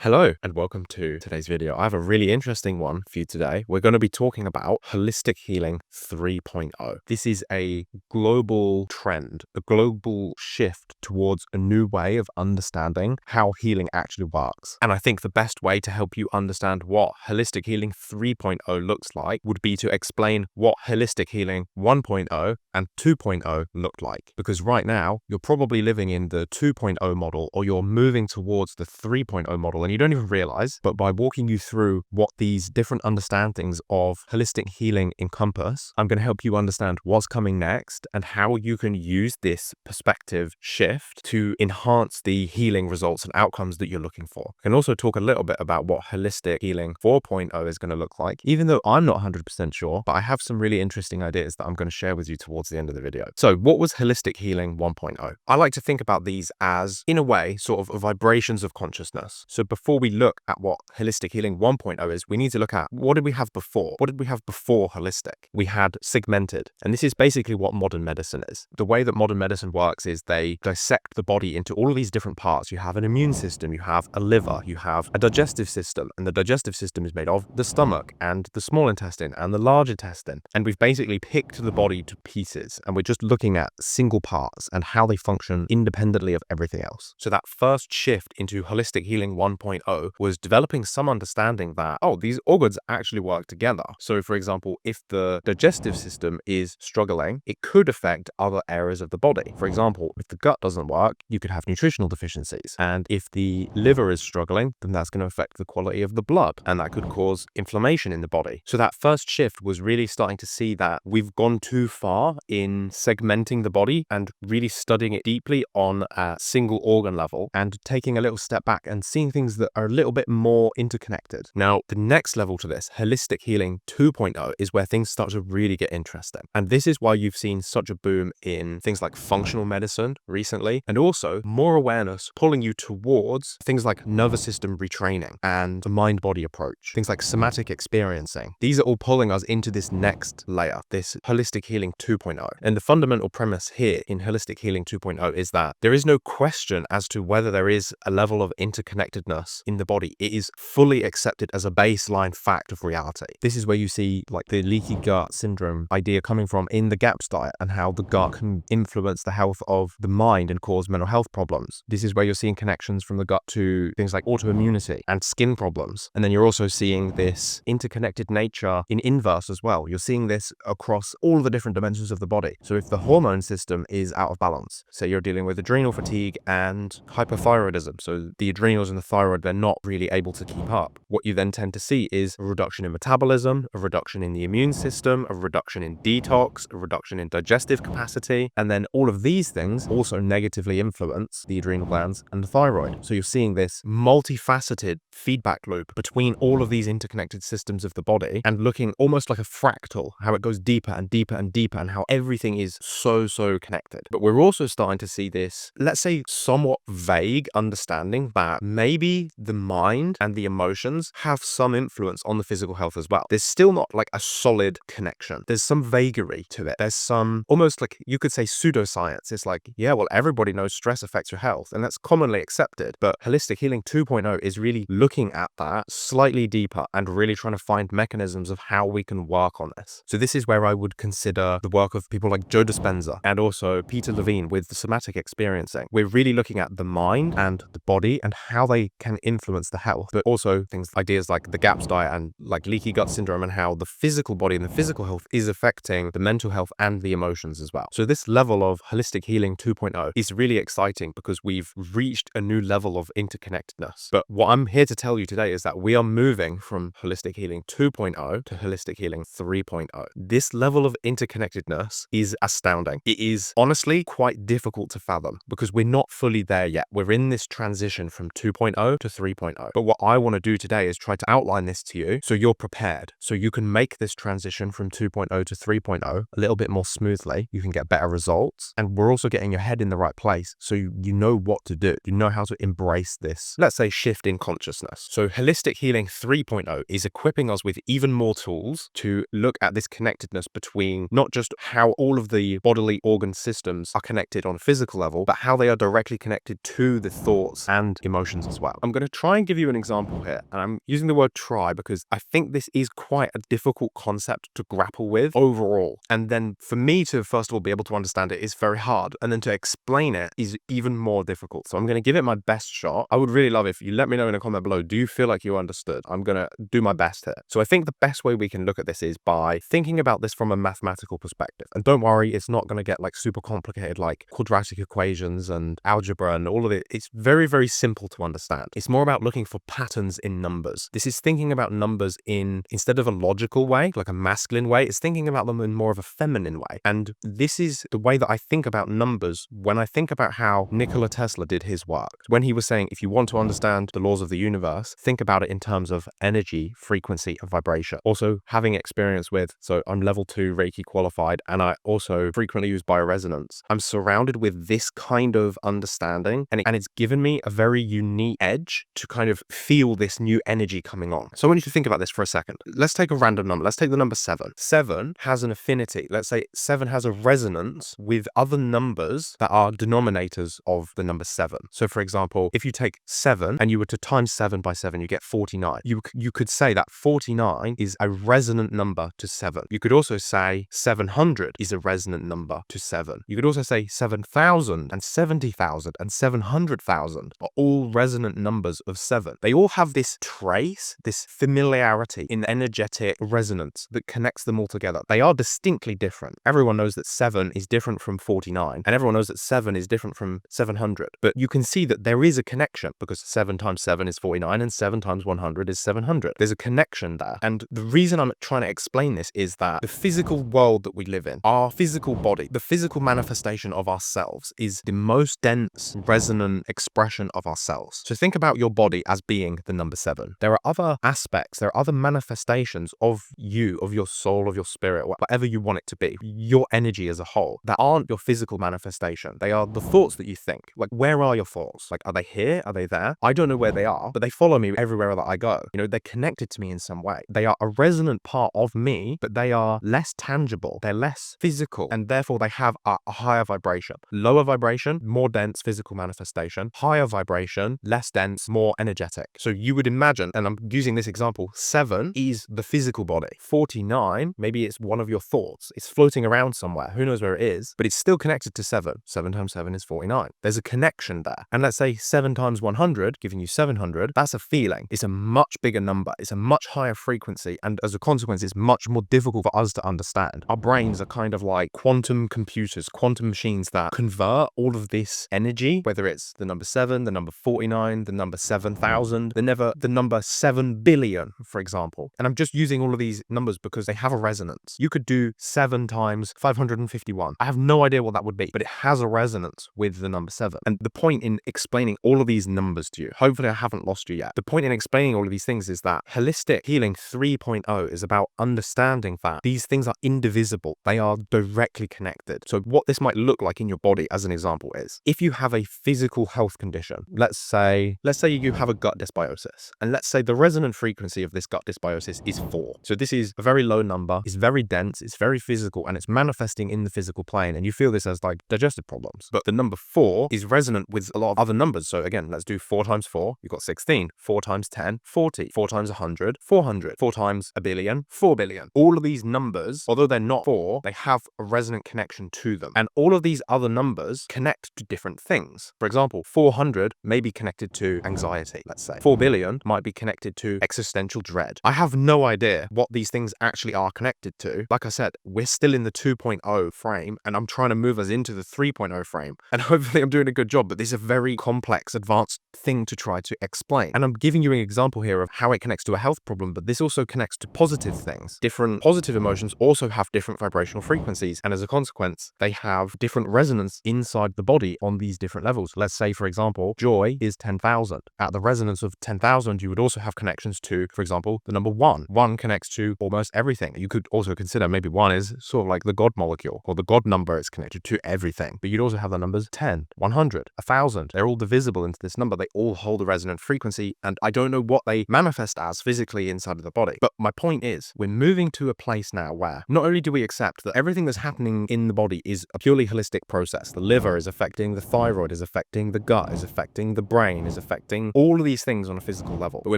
Hello and welcome to today's video. I have a really interesting one for you today. We're going to be talking about holistic healing 3.0. This is a global trend, a global shift towards a new way of understanding how healing actually works. And I think the best way to help you understand what holistic healing 3.0 looks like would be to explain what holistic healing 1.0 and 2.0 looked like. Because right now, you're probably living in the 2.0 model or you're moving towards the 3.0 model and you don't even realize, but by walking you through what these different understandings of holistic healing encompass, I'm going to help you understand what's coming next and how you can use this perspective shift to enhance the healing results and outcomes that you're looking for. I can also talk a little bit about what holistic healing 4.0 is going to look like, even though I'm not 100% sure, but I have some really interesting ideas that I'm going to share with you towards the end of the video. So what was holistic healing 1.0? I like to think about these as, in a way, sort of vibrations of consciousness. So before we look at what holistic healing 1.0 is, we need to look at what did we have before? What did we have before holistic? We had segmented, and this is basically what modern medicine is. The way that modern medicine works is they dissect the body into all of these different parts. You have an immune system, you have a liver, you have a digestive system, and the digestive system is made of the stomach and the small intestine and the large intestine. And we've basically picked the body to pieces, and we're just looking at single parts and how they function independently of everything else. So that first shift into holistic healing 1.0 was developing some understanding that, oh, these organs actually work together. So for example, if the digestive system is struggling, it could affect other areas of the body. For example, if the gut doesn't work, you could have nutritional deficiencies. And if the liver is struggling, then that's going to affect the quality of the blood, and that could cause inflammation in the body. So that first shift was really starting to see that we've gone too far in segmenting the body and really studying it deeply on a single organ level and taking a little step back and seeing things that are a little bit more interconnected. Now, the next level to this, holistic healing 2.0, is where things start to really get interesting. And this is why you've seen such a boom in things like functional medicine recently, and also more awareness pulling you towards things like nervous system retraining and the mind-body approach, things like somatic experiencing. These are all pulling us into this next layer, this holistic healing 2.0. And the fundamental premise here in holistic healing 2.0 is that there is no question as to whether there is a level of interconnectedness in the body. It is fully accepted as a baseline fact of reality. This is where you see like the leaky gut syndrome idea coming from in the GAPS diet and how the gut can influence the health of the mind and cause mental health problems. This is where you're seeing connections from the gut to things like autoimmunity and skin problems. And then you're also seeing this interconnected nature in inverse as well. You're seeing this across all the different dimensions of the body. So if the hormone system is out of balance, say you're dealing with adrenal fatigue and hypothyroidism, so the adrenals and the thyroid, they're not really able to keep up. What you then tend to see is a reduction in metabolism, a reduction in the immune system, a reduction in detox, a reduction in digestive capacity, and then all of these things also negatively influence the adrenal glands and the thyroid. So you're seeing this multifaceted feedback loop between all of these interconnected systems of the body and looking almost like a fractal, how it goes deeper and deeper and deeper and how everything is so connected. But we're also starting to see this, let's say, somewhat vague understanding that maybe the mind and the emotions have some influence on the physical health as well. There's still not like a solid connection. There's some vagary to it. There's some almost like you could say pseudoscience. It's like, yeah, well, everybody knows stress affects your health and that's commonly accepted. But holistic healing 2.0 is really looking at that slightly deeper and really trying to find mechanisms of how we can work on this. So this is where I would consider the work of people like Joe Dispenza and also Peter Levine with the somatic experiencing. We're really looking at the mind and the body and how they can influence the health, but also ideas like the GAPS diet and like leaky gut syndrome and how the physical body and the physical health is affecting the mental health and the emotions as well. So this level of holistic healing 2.0 is really exciting because we've reached a new level of interconnectedness. But what I'm here to tell you today is that we are moving from holistic healing 2.0 to holistic healing 3.0. This level of interconnectedness is astounding. It is honestly quite difficult to fathom because we're not fully there yet. We're in this transition from 2.0 to 3.0. But what I want to do today is try to outline this to you so you're prepared, so you can make this transition from 2.0 to 3.0 a little bit more smoothly. You can get better results, and we're also getting your head in the right place so you know what to do. You know how to embrace this, let's say, shift in consciousness. So holistic healing 3.0 is equipping us with even more tools to look at this connectedness between not just how all of the bodily organ systems are connected on a physical level, but how they are directly connected to the thoughts and emotions as well. I'm going to try and give you an example here. And I'm using the word try because I think this is quite a difficult concept to grapple with overall. And then for me to, first of all, be able to understand it is very hard. And then to explain it is even more difficult. So I'm going to give it my best shot. I would really love if you let me know in a comment below, do you feel like you understood? I'm going to do my best here. So I think the best way we can look at this is by thinking about this from a mathematical perspective. And don't worry, it's not going to get like super complicated, like quadratic equations and algebra and all of it. It's very, very simple to understand. It's more about looking for patterns in numbers. This is thinking about numbers instead of a logical way, like a masculine way, it's thinking about them in more of a feminine way. And this is the way that I think about numbers when I think about how Nikola Tesla did his work. When he was saying, if you want to understand the laws of the universe, think about it in terms of energy, frequency, and vibration. Also, having experience with, so I'm level 2 Reiki qualified, and I also frequently use bioresonance. I'm surrounded with this kind of understanding, and it's given me a very unique edge to kind of feel this new energy coming on. So I want you to think about this for a second. Let's take a random number. Let's take the number 7. 7 has an affinity. Let's say 7 has a resonance with other numbers that are denominators of the number 7. So for example, if you take 7 and you were to times 7 by 7, you get 49. You could say that 49 is a resonant number to 7. You could also say 700 is a resonant number to 7. You could also say 7,000 and 70,000 and 700,000 are all resonant numbers of 7. They all have this trace, this familiarity in energetic resonance that connects them all together. They are distinctly different. Everyone knows that 7 is different from 49, and everyone knows that 7 is different from 700. But you can see that there is a connection because 7 times 7 is 49 and 7 times 100 is 700. There's a connection there. And the reason I'm trying to explain this is that the physical world that we live in, our physical body, the physical manifestation of ourselves is the most dense, resonant expression of ourselves. So think about your body as being the number 7. There are other aspects, there are other manifestations of you, of your soul, of your spirit, whatever you want it to be, your energy as a whole, that aren't your physical manifestation. They are the thoughts that you think. Like, where are your thoughts? Like, are they here? Are they there? I don't know where they are, but they follow me everywhere that I go. You know, they're connected to me in some way. They are a resonant part of me, but they are less tangible. They're less physical, and therefore they have a higher vibration. Lower vibration, more dense physical manifestation. Higher vibration, less dense, more energetic. So you would imagine, and I'm using this example, 7 is the physical body. 49, maybe it's one of your thoughts. It's floating around somewhere. Who knows where it is, but it's still connected to 7. 7 times 7 is 49. There's a connection there. And let's say 7 times 100, giving you 700, that's a feeling. It's a much bigger number. It's a much higher frequency. And as a consequence, it's much more difficult for us to understand. Our brains are kind of like quantum computers, quantum machines that convert all of this energy, whether it's the number 7, the number 49, the number 7,000, the number 7 billion, for example. And I'm just using all of these numbers because they have a resonance. You could do 7 times 551. I have no idea what that would be, but it has a resonance with the number 7. And the point in explaining all of these numbers to you, hopefully I haven't lost you yet. The point in explaining all of these things is that Holistic Healing 3.0 is about understanding that these things are indivisible. They are directly connected. So what this might look like in your body, as an example, is if you have a physical health condition, let's say you have a gut dysbiosis, and let's say the resonant frequency of this gut dysbiosis is 4. So this is a very low number, it's very dense, it's very physical, and it's manifesting in the physical plane, and you feel this as like digestive problems. But the number 4 is resonant with a lot of other numbers. So again, let's do 4 times 4, you've got 16, 4 times 10, 40, 4 times 100, 400, 4 times a billion, 4 billion. All of these numbers, although they're not 4, they have a resonant connection to them. And all of these other numbers connect to different things. For example, 400 may be connected to anxiety, let's say. 4 billion might be connected to existential dread. I have no idea what these things actually are connected to. Like I said, we're still in the 2.0 frame, and I'm trying to move us into the 3.0 frame. And hopefully I'm doing a good job, but this is a very complex, advanced thing to try to explain. And I'm giving you an example here of how it connects to a health problem, but this also connects to positive things. Different positive emotions also have different vibrational frequencies, and as a consequence, they have different resonance inside the body on these different levels. Let's say, for example, joy is 10,000. At the resonance of 10,000, you would also have connections to, for example, the number 1. 1 connects to almost everything. You could also consider maybe 1 is sort of like the God molecule, or the God number is connected to everything. But you'd also have the numbers 10, 100, 1,000. They're all divisible into this number. They all hold a resonant frequency, and I don't know what they manifest as physically inside of the body. But my point is, we're moving to a place now where not only do we accept that everything that's happening in the body is a purely holistic process. The liver is affecting the thyroid, is affecting the gut, is affecting the brain, is affecting affecting all of these things on a physical level. But we're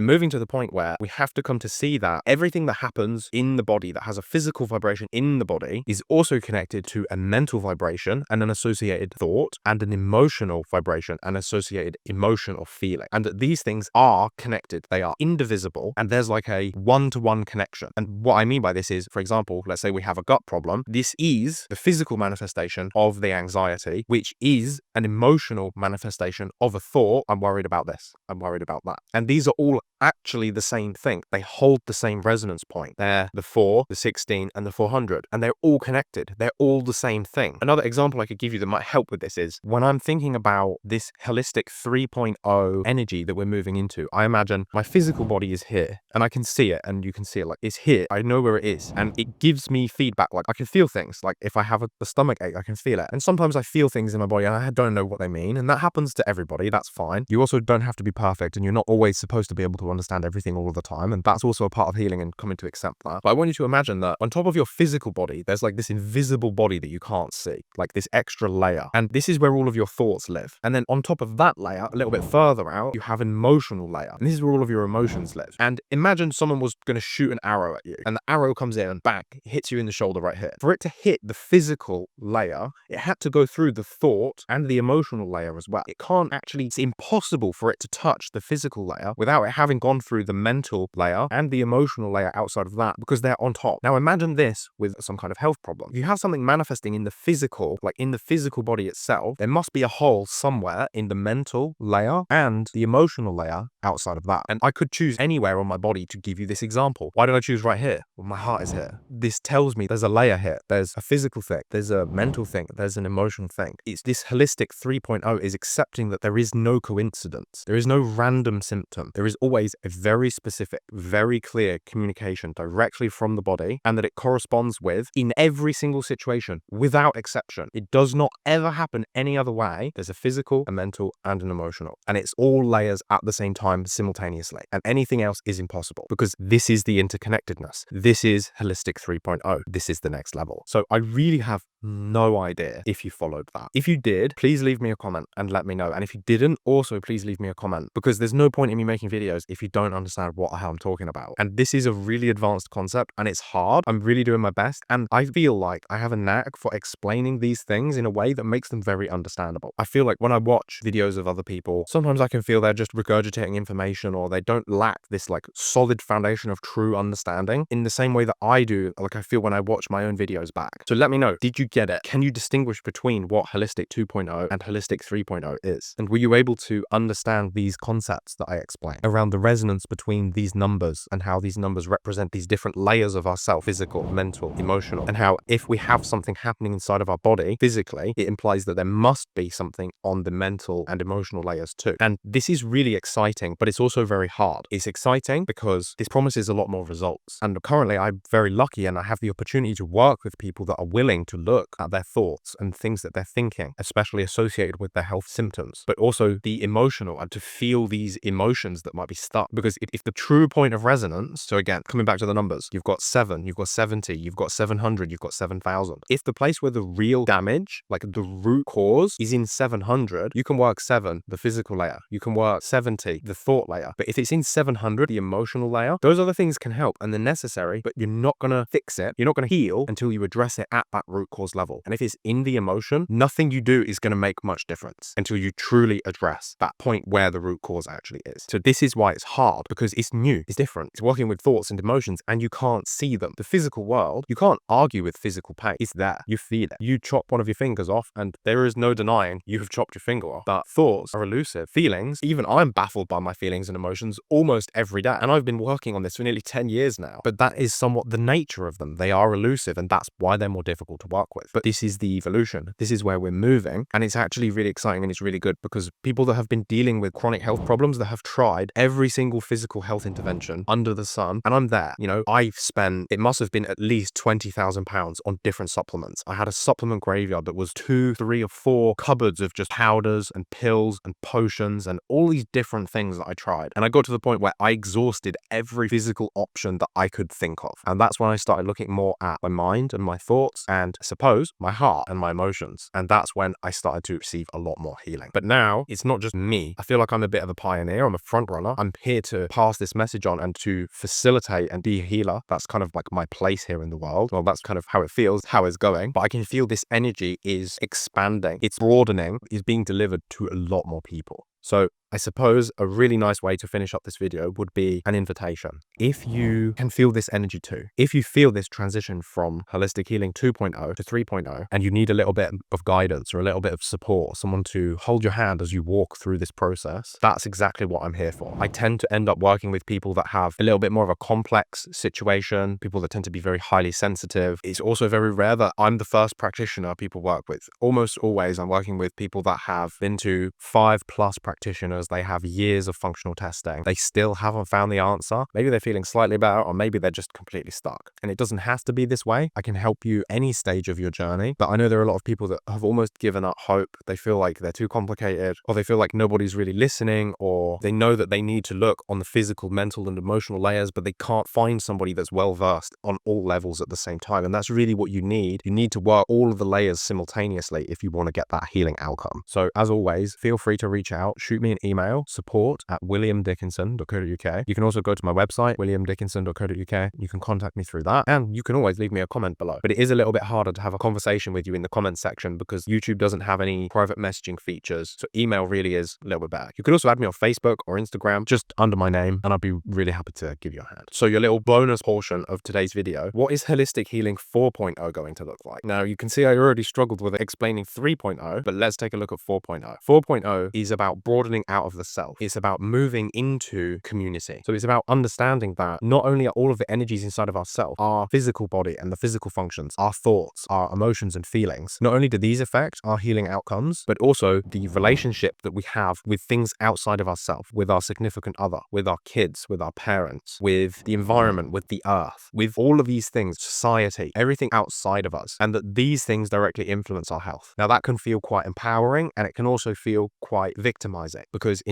moving to the point where we have to come to see that everything that happens in the body that has a physical vibration in the body is also connected to a mental vibration and an associated thought, and an emotional vibration and associated emotion or feeling. And these things are connected. They are indivisible, and there's like a one-to-one connection. And what I mean by this is, for example, let's say we have a gut problem. This is the physical manifestation of the anxiety, which is an emotional manifestation of a thought. I'm worried about this. I'm worried about that. And these are all actually the same thing. They hold the same resonance point. They're the 4, the 16, and the 400, and they're all connected. They're all the same thing. Another example I could give you that might help with this is when I'm thinking about this holistic 3.0 energy that we're moving into, I imagine my physical body is here, and I can see it, and you can see it, like it's here. I know where it is, and it gives me feedback. Like I can feel things. Like if I have a stomach ache, I can feel it. And sometimes I feel things in my body and I don't know what they mean, and that happens to everybody. That's fine. You also don't have to be perfect, and you're not always supposed to be able to understand everything all of the time, and that's also a part of healing and coming to accept that. But I want you to imagine that on top of your physical body, there's like this invisible body that you can't see, like this extra layer, and this is where all of your thoughts live. And then on top of that layer, a little bit further out, you have an emotional layer, and this is where all of your emotions live. And imagine someone was going to shoot an arrow at you, and the arrow comes in and back, hits you in the shoulder right here. For it to hit the physical layer, it had to go through the thought and the emotional layer as well. It can't actually, it's impossible for it to touch the physical layer without it having gone through the mental layer and the emotional layer outside of that, because they're on top. Now imagine this with some kind of health problem. If you have something manifesting in the physical, like in the physical body itself, there must be a hole somewhere in the mental layer and the emotional layer outside of that. And I could choose anywhere on my body to give you this example. Why did I choose right here? Well, my heart is here. This tells me there's a layer here. There's a physical thing. There's a mental thing. There's an emotional thing. It's this holistic 3.0 is accepting that there is no coincidence. There is no random symptom. There is always a very specific, very clear communication directly from the body, and that it corresponds with in every single situation without exception. It does not ever happen any other way. There's a physical, a mental, and an emotional, and it's all layers at the same time simultaneously, and anything else is impossible because this is the interconnectedness. This is holistic 3.0. This is the next level. So I really have no idea if you followed that. If you did, please leave me a comment and let me know. And if you didn't, also please leave me a comment, because there's no point in me making videos if you don't understand what the hell I'm talking about. And this is a really advanced concept, and it's hard. I'm really doing my best, and I feel like I have a knack for explaining these things in a way that makes them very understandable. I feel like when I watch videos of other people, sometimes I can feel they're just regurgitating information, or they don't lack this like solid foundation of true understanding in the same way that I do, like I feel when I watch my own videos back. So let me know, did you get it? Can you distinguish between what holistic 2.0 and holistic 3.0 is? And were you able to understand these concepts that I explained around the resonance between these numbers and how these numbers represent these different layers of ourself, physical, mental, emotional, and how if we have something happening inside of our body physically, it implies that there must be something on the mental and emotional layers too. And this is really exciting, but it's also very hard. It's exciting because this promises a lot more results. And currently I'm very lucky, and I have the opportunity to work with people that are willing to look at their thoughts and things that they're thinking, especially associated with their health symptoms, but also the emotional, and to feel these emotions that might be stuck. Because if the true point of resonance, so again, coming back to the numbers, you've got 7, you've got 70, you've got 700, you've got 7,000. If the place where the real damage, like the root cause, is in 700, you can work 7, the physical layer. You can work 70, the thought layer. But if it's in 700, the emotional layer, those other things can help and they're necessary, but you're not going to fix it. You're not going to heal until you address it at that root cause level. And if it's in the emotion, nothing you do is going to make much difference until you truly address that point where the root cause actually is. So this is why it's hard, because it's new, it's different. It's working with thoughts and emotions, and you can't see them. The physical world, you can't argue with physical pain. It's there. You feel it. You chop one of your fingers off, and there is no denying you have chopped your finger off. But thoughts are elusive. Feelings, even I'm baffled by my feelings and emotions almost every day. And I've been working on this for nearly 10 years now. But that is somewhat the nature of them. They are elusive, and that's why they're more difficult to work with. But this is the evolution. This is where we're moving, and it's actually really exciting, and it's really good because people that have been dealing with chronic health problems, that have tried every single physical health intervention under the sun, and I'm there. You know, I've spent, it must have been at least £20,000 on different supplements. I had a supplement graveyard that was 2, 3, or 4 cupboards of just powders and pills and potions and all these different things that I tried. And I got to the point where I exhausted every physical option that I could think of. And that's when I started looking more at my mind and my thoughts, and I suppose my heart and my emotions. And that's when I started to receive a lot more healing. But now it's not just me. I feel feel like I'm a bit of a pioneer. I'm a front runner. I'm here to pass this message on and to facilitate and be a healer. That's kind of like my place here in the world. Well, that's kind of how it feels, how it's going. But I can feel this energy is expanding, it's broadening, is being delivered to a lot more people. So I suppose a really nice way to finish up this video would be an invitation. If you can feel this energy too, if you feel this transition from holistic healing 2.0 to 3.0, and you need a little bit of guidance or a little bit of support, someone to hold your hand as you walk through this process, that's exactly what I'm here for. I tend to end up working with people that have a little bit more of a complex situation, people that tend to be very highly sensitive. It's also very rare that I'm the first practitioner people work with. Almost always I'm working with people that have been to 5+ practitioners. They have years of functional testing. They still haven't found the answer. Maybe they're feeling slightly better, or maybe they're just completely stuck. And it doesn't have to be this way. I can help you any stage of your journey. But I know there are a lot of people that have almost given up hope. They feel like they're too complicated, or they feel like nobody's really listening, or they know that they need to look on the physical, mental, and emotional layers, but they can't find somebody that's well versed on all levels at the same time. And that's really what you need. You need to work all of the layers simultaneously if you want to get that healing outcome. So as always, feel free to reach out, shoot me an email, support@williamdickinson.co.uk. You can also go to my website, williamdickinson.co.uk. You can contact me through that, and you can always leave me a comment below. But it is a little bit harder to have a conversation with you in the comment section because YouTube doesn't have any private messaging features. So email really is a little bit better. You could also add me on Facebook or Instagram, just under my name, and I'd be really happy to give you a hand. So your little bonus portion of today's video, what is holistic healing 4.0 going to look like? Now you can see I already struggled with explaining 3.0, but let's take a look at 4.0. 4.0 is about broadening out of the self. It's about moving into community. So it's about understanding that not only are all of the energies inside of ourselves, our physical body and the physical functions, our thoughts, our emotions and feelings, not only do these affect our healing outcomes, but also the relationship that we have with things outside of ourselves, with our significant other, with our kids, with our parents, with the environment, with the earth, with all of these things, society, everything outside of us, and that these things directly influence our health. Now that can feel quite empowering, and it can also feel quite victimizing, because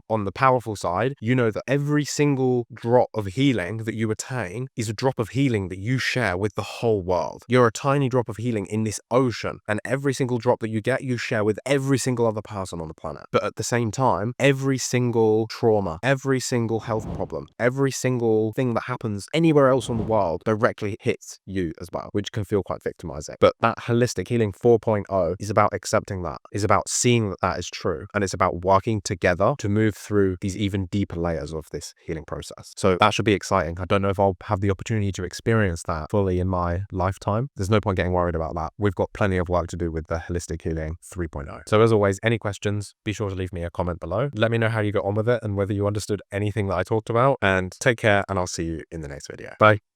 on the powerful side, you know that every single drop of healing that you attain is a drop of healing that you share with the whole world. You're a tiny drop of healing in this ocean, and every single drop that you get, you share with every single other person on the planet. But at the same time, every single trauma, every single health problem, every single thing that happens anywhere else on the world directly hits you as well, which can feel quite victimizing. But that holistic healing 4.0 is about accepting that, is about seeing that that is true, and it's about working together to move through these even deeper layers of this healing process. So that should be exciting. I don't know if I'll have the opportunity to experience that fully in my lifetime. There's no point getting worried about that. We've got plenty of work to do with the holistic healing 3.0. So as always, any questions, be sure to leave me a comment below. Let me know how you got on with it and whether you understood anything that I talked about, and take care, and I'll see you in the next video. Bye.